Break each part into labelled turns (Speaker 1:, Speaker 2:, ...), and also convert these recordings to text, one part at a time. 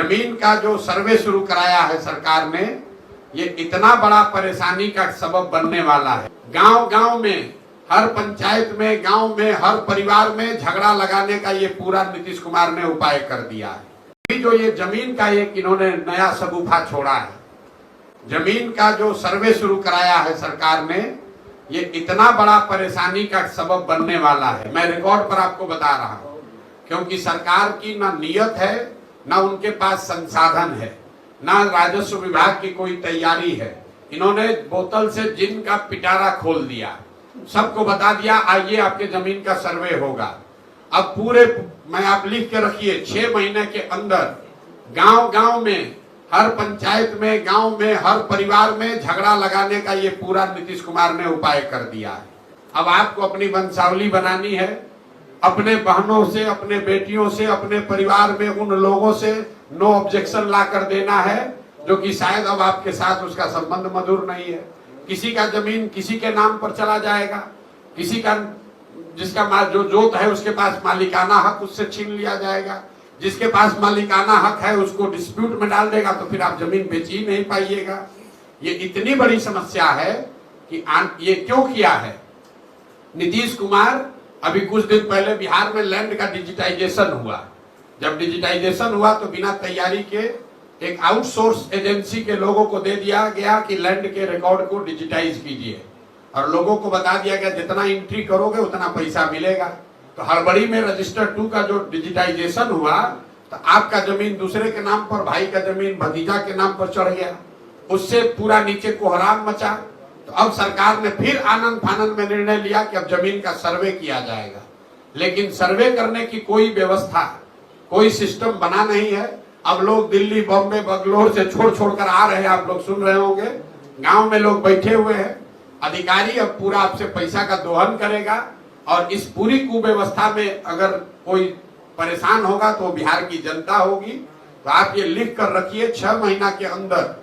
Speaker 1: जमीन का जो सर्वे शुरू कराया है सरकार ने, ये इतना बड़ा परेशानी का सबब बनने वाला है। गांव गांव में, हर पंचायत में, गांव में, हर परिवार में झगड़ा लगाने का ये पूरा नीतीश कुमार ने उपाय कर दिया है। अभी जो ये जमीन का एक इन्होंने नया सगुफा छोड़ा है, जमीन का जो सर्वे शुरू कराया है सरकार ने, ये इतना बड़ा परेशानी का सबब बनने वाला है। मैं रिकॉर्ड पर आपको बता रहा हूं, क्योंकि सरकार की ना नियत है, ना उनके पास संसाधन है, ना राजस्व विभाग की कोई तैयारी है। इन्होंने बोतल से जिन का पिटारा खोल दिया, सबको बता दिया आइए आपके जमीन का सर्वे होगा। अब पूरे, मैं आप लिख के रखिए, 6 महीने के अंदर गांव गांव में, हर पंचायत में, गांव में, हर परिवार में झगड़ा लगाने का ये पूरा नीतीश कुमार ने उपाय कर दिया है। अब आपको अपनी वंशावली बनानी है, अपने बहनों से, अपने बेटियों से, अपने परिवार में उन लोगों से नो ऑब्जेक्शन ला कर देना है जो कि शायद अब आपके साथ उसका संबंध मधुर नहीं है। किसी का जमीन किसी के नाम पर चला जाएगा, किसी का जिसका जो जोत है उसके पास मालिकाना हक उससे छीन लिया जाएगा, जिसके पास मालिकाना हक है उसको डिस्प्यूट में डाल देगा, तो फिर आप जमीन बेच ही नहीं पाइएगा। ये इतनी बड़ी समस्या है कि ये क्यों किया है नीतीश कुमार। अभी कुछ दिन पहले बिहार में लैंड का डिजिटाइजेशन हुआ। जब डिजिटाइजेशन हुआ तो बिना तैयारी के एक आउटसोर्स एजेंसी के लोगों को दे दिया गया कि लैंड के रिकॉर्ड को डिजिटाइज कीजिए, और लोगों को बता दिया गया जितना एंट्री करोगे उतना पैसा मिलेगा। तो हड़बड़ी में रजिस्टर 2 का जो डिजिटाइजेशन हुआ, तो आपका जमीन दूसरे के नाम पर, भाई का जमीन भतीजा के नाम पर चढ़ गया, उससे पूरा नीचे कोहराम मचा। तो अब सरकार ने फिर आनंद फानंद में निर्णय लिया कि अब जमीन का सर्वे किया जाएगा, लेकिन सर्वे करने की कोई व्यवस्था, कोई सिस्टम बना नहीं है। अब लोग दिल्ली, बॉम्बे, बंगलोर से छोड़ छोड़ कर आ रहे हैं, आप लोग सुन रहे होंगे, गांव में लोग बैठे हुए हैं। अधिकारी अब पूरा आपसे पैसा का दोहन करेगा, और इस पूरी कुव्यवस्था में अगर कोई परेशान होगा तो बिहार की जनता होगी। तो आप ये लिख कर रखिए, 6 महीना के अंदर,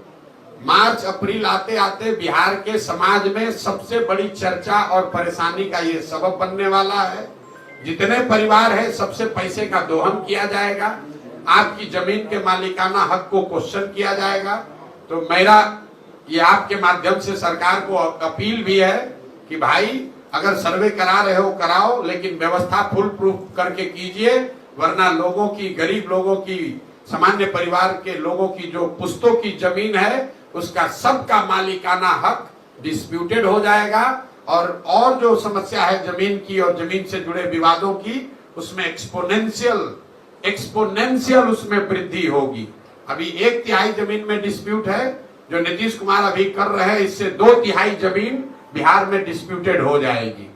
Speaker 1: मार्च अप्रैल आते आते बिहार के समाज में सबसे बड़ी चर्चा और परेशानी का ये सबब बनने वाला है। जितने परिवार है सबसे पैसे का दोहन किया जाएगा, आपकी जमीन के मालिकाना हक को क्वेश्चन किया जाएगा। तो मेरा ये आपके माध्यम से सरकार को अपील भी है कि भाई अगर सर्वे करा रहे हो कराओ, लेकिन व्यवस्था फुल प्रूफ करके कीजिए, वरना लोगों की, गरीब लोगों की, सामान्य परिवार के लोगों की जो पुश्तों की जमीन है उसका सबका मालिकाना हक डिस्प्यूटेड हो जाएगा, और जो समस्या है जमीन की और जमीन से जुड़े विवादों की, उसमें एक्सपोनेंशियल उसमें वृद्धि होगी। अभी 1/3 जमीन में डिस्प्यूट है, जो नीतीश कुमार अभी कर रहे हैं, इससे 2/3 जमीन बिहार में डिस्प्यूटेड हो जाएगी।